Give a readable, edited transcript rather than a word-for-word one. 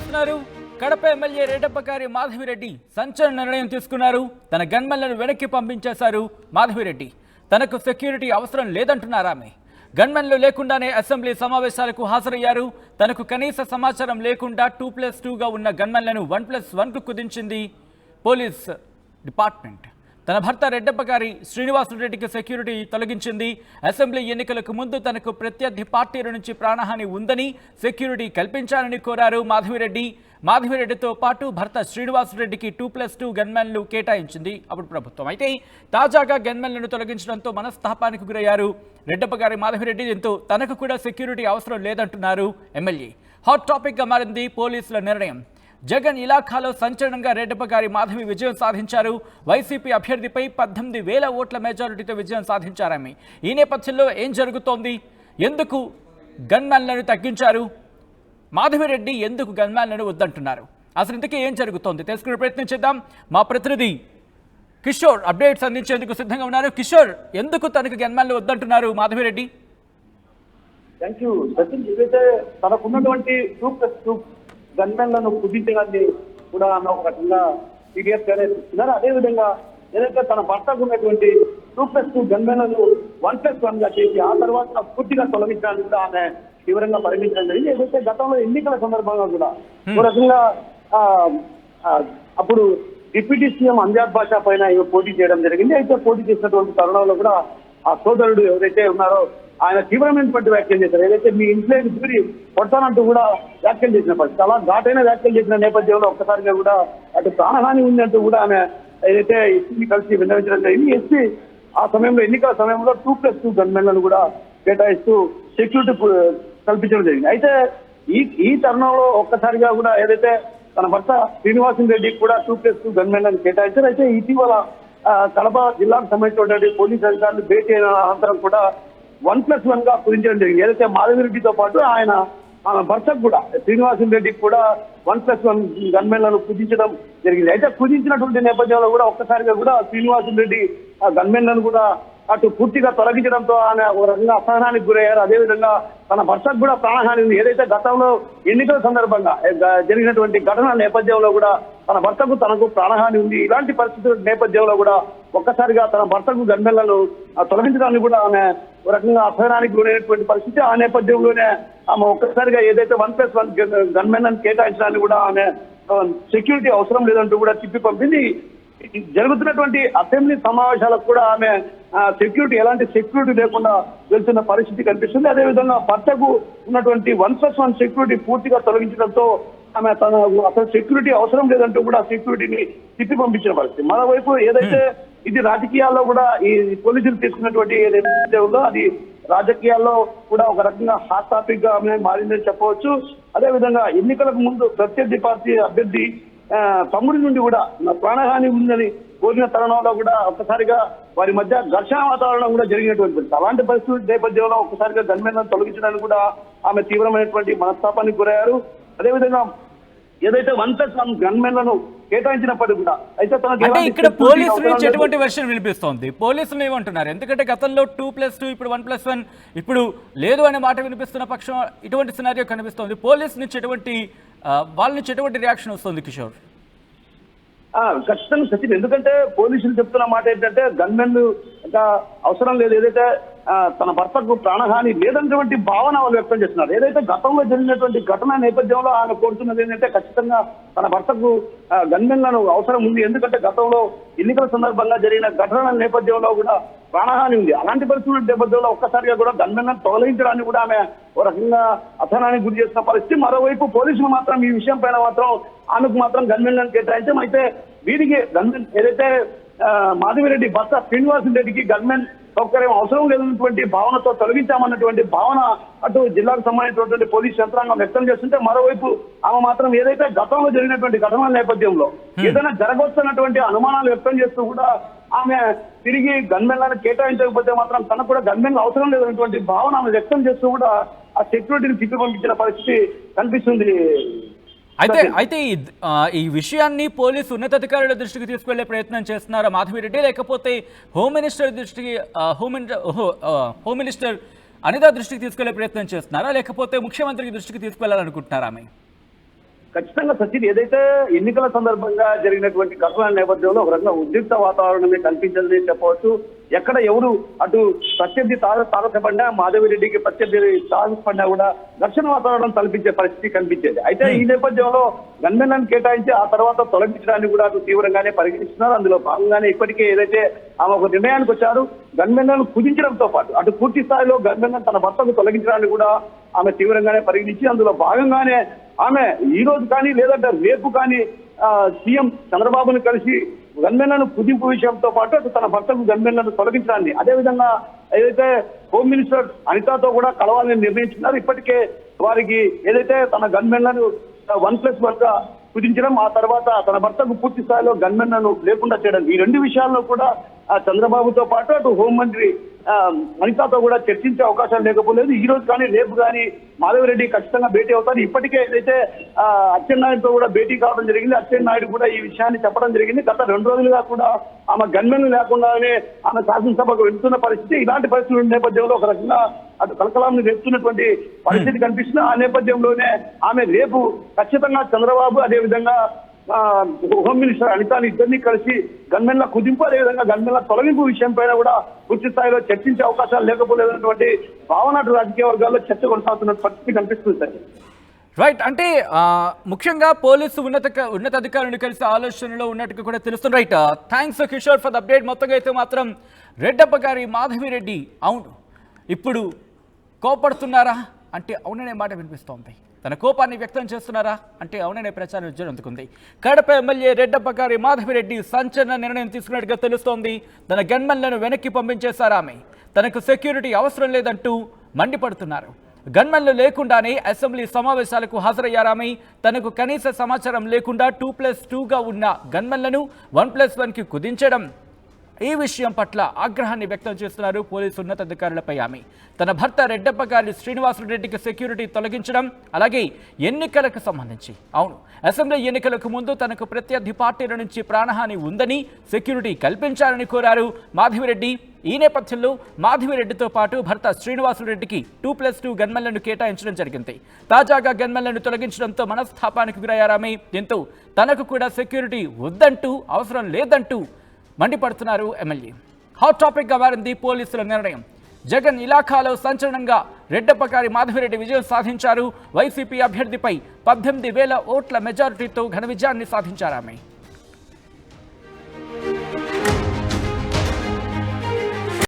చూస్తున్నారు. కడప ఎమ్మెల్యే రెడ్డప్పగారి మాధవిరెడ్డి సంచలన నిర్ణయం తీసుకున్నారు. తన గన్మెన్లను వెనక్కి పంపించేశారు మాధవిరెడ్డి. తనకు సెక్యూరిటీ అవసరం లేదంటున్నారు ఆమె. గన్మెన్లు లేకుండానే అసెంబ్లీ సమావేశాలకు హాజరయ్యారు. తనకు కనీస సమాచారం లేకుండా 2+2గా ఉన్న గన్మెన్లను 1+1కు కుదించింది పోలీస్ డిపార్ట్మెంట్. తన భర్త రెడ్డప్పగారి శ్రీనివాసరెడ్డికి సెక్యూరిటీ తొలగించింది. అసెంబ్లీ ఎన్నికలకు ముందు తనకు ప్రత్యర్థి పార్టీల నుంచి ప్రాణహాని ఉందని సెక్యూరిటీ కల్పించాలని కోరారు మాధవిరెడ్డి. మాధవిరెడ్డితో పాటు భర్త శ్రీనివాసరెడ్డికి 2+2 గన్మెన్లు కేటాయించింది అప్పుడు ప్రభుత్వం. అయితే తాజాగా గన్మెన్లను తొలగించడంతో మనస్తాపానికి గురయ్యారు రెడ్డప్పగారి మాధవిరెడ్డి. దీంతో తనకు కూడా సెక్యూరిటీ అవసరం లేదంటున్నారు ఎమ్మెల్యే. హాట్ టాపిక్గా మారింది పోలీసుల నిర్ణయం. జగన్ ఇలాఖాలో సంచలనంగా రెడ్డప్పగారి మాధవి విజయం సాధించారు. వైసీపీ అభ్యర్థిపై 18,000 ఓట్ల మెజారిటీతో విజయం సాధించారామె. ఈ నేపథ్యంలో ఏం జరుగుతోంది? ఎందుకు గన్మెన్లను తగ్గించారు? మాధవిరెడ్డి ఎందుకు గన్మెన్లను వద్దంటున్నారు? అసలు ఇంతకీ ఏం జరుగుతోంది తెలుసుకునే ప్రయత్నం చేద్దాం. మా ప్రతినిధి కిషోర్ అప్డేట్స్ అందించేందుకు సిద్ధంగా ఉన్నారు. కిషోర్, ఎందుకు తనకు గన్మెన్లు వద్దంటున్నారు మాధవిరెడ్డి? Thank you Sachin. ఏదైతే తనకున్నటువంటి 2+2 గన్మెన్లను కుదించడాన్ని కూడా అన్న ఒక రకంగా సీరియస్ గానే చూస్తున్నారు. అదేవిధంగా ఏదైతే తన భర్తకు ఉన్నటువంటి 2+2 గన్మెన్లను 1+1 గా చేసి ఆ తర్వాత పూర్తిగా తొలగించడానికి కూడా ఆమె తీవ్రంగా పరిగణించడం జరిగింది. ఏదైతే గతంలో ఎన్నికల సందర్భంగా కూడా ఒక రకంగా అప్పుడు డిప్యూటీ సీఎం అంజాద్ బాషా పైన పోటీ చేయడం జరిగింది. అయితే పోటీ చేసినటువంటి తరుణంలో కూడా ఆ సోదరుడు ఎవరైతే ఉన్నారో ఆయన తీవ్రమైనటువంటి వ్యాఖ్యలు చేశారు. ఏదైతే మీ ఇంట్లో దూరి కొడతానంటూ కూడా వ్యాఖ్యలు చేసిన పరిస్థితి, అలా ఘాటైన వ్యాఖ్యలు చేసిన నేపథ్యంలో ఒక్కసారిగా కూడా అటు ప్రాణహాని ఉందంటూ కూడా ఆమె ఏదైతే ఎస్పీని కలిసి విన్నవించడం జరిగింది. ఎస్పీ ఆ సమయంలో ఎన్నికల సమయంలో 2+2 గన్మెన్లను కూడా కేటాయిస్తూ సెక్యూరిటీ కల్పించడం జరిగింది. అయితే ఈ తరుణంలో ఒక్కసారిగా కూడా ఏదైతే తన భర్త శ్రీనివాసరెడ్డికి కూడా 2+2 గన్మెన్లను కేటాయించారు. అయితే ఇటీవల కడప జిల్లాకు సంబంధించినటువంటి పోలీసు అధికారులు భేటీ అయిన అనంతరం కూడా 1+1 గా కుదించడం జరిగింది. ఏదైతే మాధవిరెడ్డితో పాటు ఆయన భర్తకు కూడా శ్రీనివాసరెడ్డికి కూడా 1+1 గన్మెన్లను కుదించడం జరిగింది. అయితే కుదించినటువంటి నేపథ్యంలో కూడా ఒక్కసారిగా కూడా శ్రీనివాసరెడ్డి ఆ గన్మెన్లను కూడా అటు పూర్తిగా తొలగించడంతో ఆయన ఒక రకంగా అసహనానికి గురయ్యారు. అదేవిధంగా తన భర్తకు కూడా ప్రాణహాని ఉంది. ఏదైతే గతంలో ఎన్నికల సందర్భంగా జరిగినటువంటి ఘటన నేపథ్యంలో కూడా తన భర్తకు తనకు ప్రాణహాని ఉంది. ఇలాంటి పరిస్థితుల నేపథ్యంలో కూడా ఒక్కసారిగా తన భర్తకు గన్మెన్లను తొలగించడానికి కూడా ఆమె ఒక రకంగా అసహనానికి గురైనటువంటి పరిస్థితి. ఆ నేపథ్యంలోనే ఆమె ఒక్కసారిగా ఏదైతే 1+1 గన్మెన్లను కేటాయించడానికి కూడా ఆమె సెక్యూరిటీ అవసరం లేదంటూ కూడా తిప్పి పంపింది. జరుగుతున్నటువంటి అసెంబ్లీ సమావేశాలకు కూడా ఆమె సెక్యూరిటీ ఎలాంటి సెక్యూరిటీ లేకుండా వెళ్తున్న పరిస్థితి కనిపిస్తుంది. అదేవిధంగా భర్తకు ఉన్నటువంటి 1+1 సెక్యూరిటీ పూర్తిగా తొలగించడంతో ఆమె తన అసలు సెక్యూరిటీ అవసరం లేదంటూ కూడా సెక్యూరిటీని తిప్పి పంపించిన పరిస్థితి. మరోవైపు ఏదైతే ఇది రాజకీయాల్లో కూడా ఈ పోలీసులు తీసుకున్నటువంటి ఏదైతే ఉందో అది రాజకీయాల్లో కూడా ఒక రకంగా హాట్ టాపిక్ గా మారిందని చెప్పవచ్చు. అదేవిధంగా ఎన్నికలకు ముందు ప్రత్యర్థి పార్టీ అభ్యర్థి తమ్ముడి నుండి కూడా ప్రాణహాని ఉందని కోరిన తరుణంలో కూడా ఒక్కసారిగా వారి మధ్య ఘర్షణ వాతావరణం కూడా జరిగినటువంటి అలాంటి పరిస్థితి నేపథ్యంలో ఒక్కసారిగా గన్మెన్లను తొలగించడానికి కూడా ఆమె తీవ్రమైనటువంటి మనస్తాపానికి గురయ్యారు. అదేవిధంగా ఏదైతే 1+1 గన్మెన్లను కేటాయించినప్పటికీ కూడా అయితే అంటే ఇక్కడ పోలీసుల నుంచి ఎటువంటి వెర్షన్ వినిపిస్తోంది? పోలీసులు ఏమంటున్నారు? ఎందుకంటే గతంలో 2+2 ఇప్పుడు 1+1 ఇప్పుడు లేదు అనే మాట వినిపిస్తున్న పక్షం ఇటువంటి సినారియో కనిపిస్తోంది. పోలీసు నుంచి వాళ్ళ నుంచి ఎటువంటి రియాక్షన్ వస్తుంది కిషోర్? ఖచ్చితంగా సచిన్, ఎందుకంటే పోలీసులు చెప్తున్న మాట ఏంటంటే గన్మెన్లు ఇంకా అవసరం లేదు, ఏదైతే తన భర్తకు ప్రాణహాని లేదన్నటువంటి భావన వాళ్ళు వ్యక్తం చేస్తున్నారు. ఏదైతే గతంలో జరిగినటువంటి ఘటన నేపథ్యంలో ఆమె కోరుతున్నది ఏంటంటే ఖచ్చితంగా తన భర్తకు గన్మెన్లను అవసరం ఉంది. ఎందుకంటే గతంలో ఎన్నికల సందర్భంగా జరిగిన ఘటన నేపథ్యంలో కూడా ప్రాణహాని ఉంది. అలాంటి పరిస్థితుల నేపథ్యంలో ఒక్కసారిగా కూడా గన్మెన్లను తొలగించడానికి కూడా ఆమె ఒక రకంగా అసహనానికి గురి చేస్తున్న పరిస్థితి. మరోవైపు పోలీసులు మాత్రం ఈ విషయం పైన మాత్రం ఆమెకు మాత్రం గన్మెన్లను కేటాయించాం. అయితే వీరికి గన్మెన్ ఏదైతే మాధవిరెడ్డి భర్త శ్రీనివాసరెడ్డికి గన్మెన్ సౌకర్యం అవసరం లేదన్నటువంటి భావనతో తొలగించామన్నటువంటి భావన అటు జిల్లాకు సంబంధించినటువంటి పోలీస్ యంత్రాంగం వ్యక్తం చేస్తుంటే, మరోవైపు ఆమె మాత్రం ఏదైతే గతంలో జరిగినటువంటి ఘటనల నేపథ్యంలో ఏదైనా జరగవచ్చన్నటువంటి అనుమానాలు వ్యక్తం చేస్తూ కూడా ఆమె తిరిగి గన్మెన్లను కేటాయించకపోతే మాత్రం తనకు కూడా గన్మెన్లు అవసరం లేదన్నటువంటి భావన ఆమె వ్యక్తం చేస్తూ కూడా ఆ సెక్యూరిటీని తిప్పి పంపించిన పరిస్థితి కనిపిస్తుంది. అయితే ఈ విషయాన్ని పోలీసు ఉన్నతాధికారుల దృష్టికి తీసుకెళ్లే ప్రయత్నం చేస్తున్నారా మాధవిరెడ్డి, లేకపోతే హోమ్ మినిస్టర్ దృష్టికి హోమ్ మినిస్టర్ అనిత దృష్టికి తీసుకెళ్లే ప్రయత్నం చేస్తున్నారా, లేకపోతే ముఖ్యమంత్రికి దృష్టికి తీసుకెళ్లాలనుకుంటున్నారా? ఖచ్చితంగా సచిన్, ఏదైతే ఎన్నికల సందర్భంగా జరిగినటువంటి ఘటనల నేపథ్యంలో ఒక రకంగా ఉద్రిక్త వాతావరణమే కల్పించదని చెప్పవచ్చు. ఎక్కడ ఎవరు అటు ప్రత్యర్థి తారసపడినా, మాధవిరెడ్డికి ప్రత్యర్థి తారసపడినా కూడా ఘర్షణ వాతావరణం కల్పించే పరిస్థితి కనిపించేది. అయితే ఈ నేపథ్యంలో గన్మెన్లను కేటాయించి ఆ తర్వాత తొలగించడానికి కూడా అటు తీవ్రంగానే పరిగణిస్తున్నారు. అందులో భాగంగానే ఇప్పటికే ఏదైతే ఆమె ఒక నిర్ణయానికి వచ్చారు, గన్మెన్లను కుదించడంతో పాటు అటు పూర్తి స్థాయిలో గన్మెన్లను తన భర్తకు తొలగించడానికి కూడా ఆమె తీవ్రంగానే పరిగణించి అందులో భాగంగానే ఆమె ఈ రోజు కానీ లేదంటే రేపు కానీ సీఎం చంద్రబాబును కలిసి గన్మెన్లను కుదింపు విషయంతో పాటు అటు తన భర్తకు గన్మెన్లను తొలగించడాన్ని, అదేవిధంగా ఏదైతే హోమ్ మినిస్టర్ అనితతో కూడా కలవాలని నిర్ణయించుకున్నారు. ఇప్పటికే వారికి ఏదైతే తన గన్మెన్లను 1+1 గా కుదించడం, ఆ తర్వాత తన భర్తకు పూర్తి స్థాయిలో గన్మెన్లను లేకుండా చేయడం, ఈ రెండు విషయాల్లో కూడా చంద్రబాబుతో పాటు అటు హోంమంత్రి అనితతో కూడా చర్చించే అవకాశం లేకపోలేదు. ఈ రోజు కానీ రేపు కానీ మాధవిరెడ్డి ఖచ్చితంగా భేటీ అవుతారు. ఇప్పటికే ఏదైతే అచ్చెన్నాయుడుతో కూడా భేటీ కావడం జరిగింది. అచ్చెన్నాయుడు కూడా ఈ విషయాన్ని చెప్పడం జరిగింది. గత 2 రోజులుగా కూడా ఆమె గన్మెన్లు లేకుండానే ఆమె శాసనసభకు వెళ్తున్న పరిస్థితి. ఇలాంటి పరిస్థితుల నేపథ్యంలో ఒక రకంగా అటు కలకలాన్ని రేపుతున్నటువంటి పరిస్థితి కనిపిస్తుంది. ఆ నేపథ్యంలోనే ఆమె రేపు ఖచ్చితంగా చంద్రబాబు అదేవిధంగా హోమ్ మినిస్టర్ అనితాని ఇద్దరిని కలిసి గన్మెన్ల కుదింపు అదేవిధంగా గన్మెన్ల తొలగింపు విషయం పైన కూడా పూర్తి స్థాయిలో చర్చించే అవకాశాలు లేకపోలేదన్నటువంటి భావన రాజకీయ వర్గాల్లో చర్చ కొనసాగుతున్న పరిస్థితి కనిపిస్తుంది సార్. రైట్, అంటే ముఖ్యంగా పోలీసు ఉన్నతాధికారులను కలిసి ఆలోచనలో ఉన్నట్టుగా కూడా తెలుస్తుంది. Right, thanks Kishore for the update. మొత్తంగా అయితే మాత్రం రెడ్డప్ప గారి మాధవిరెడ్డి అవును ఇప్పుడు కోపడుతున్నారా అంటే అవుననే మాట వినిపిస్తోంది. తన కోపాన్ని వ్యక్తం చేస్తున్నారా అంటే అవుననే ప్రచారం జరుగుతుంది. కడప ఎమ్మెల్యే రెడ్డప్ప గారి మాధవిరెడ్డి సంచలన నిర్ణయం తీసుకున్నట్టుగా తెలుస్తోంది. తన గన్మెన్లను వెనక్కి పంపించేశారు. ఆమె తనకు సెక్యూరిటీ అవసరం లేదంటూ మండిపడుతున్నారు. గన్మెన్లు లేకుండానే అసెంబ్లీ సమావేశాలకు హాజరయ్యారామె. తనకు కనీస సమాచారం లేకుండా 2+2గా ఉన్న గన్మెన్లను 1+1కి కుదించడం, ఈ విషయం పట్ల ఆగ్రహాన్ని వ్యక్తం చేస్తున్నారు పోలీసు ఉన్నతాధికారులపై. ఆమె తన భర్త రెడ్డప్ప గారి శ్రీనివాసరెడ్డికి సెక్యూరిటీ తొలగించడం, అలాగే ఎన్నికలకు సంబంధించి అవును అసెంబ్లీ ఎన్నికలకు ముందు తనకు ప్రత్యర్థి పార్టీల నుంచి ప్రాణహాని ఉందని సెక్యూరిటీ కల్పించాలని కోరారు మాధవిరెడ్డి. ఈ నేపథ్యంలో మాధవిరెడ్డితో పాటు భర్త శ్రీనివాసరెడ్డికి 2+2 గన్మెన్లను కేటాయించడం జరిగింది. తాజాగా గన్మెన్లను తొలగించడంతో మనస్తాపానికి గురయ్యారామె. దీంతో తనకు కూడా సెక్యూరిటీ వద్దంటూ అవసరం లేదంటూ మండిపడుతున్నారు ఎమ్మెల్యే. హాట్ టాపిక్గా మారింది పోలీసుల నిర్ణయం. జగన్ ఇలాఖాలో సంచలనంగా రెడ్డప్ప గారి మాధవిరెడ్డి విజయం సాధించారు. వైసీపీ అభ్యర్థిపై 18,000 ఓట్ల మెజారిటీతో ఘన విజయాన్ని సాధించారు ఆమె.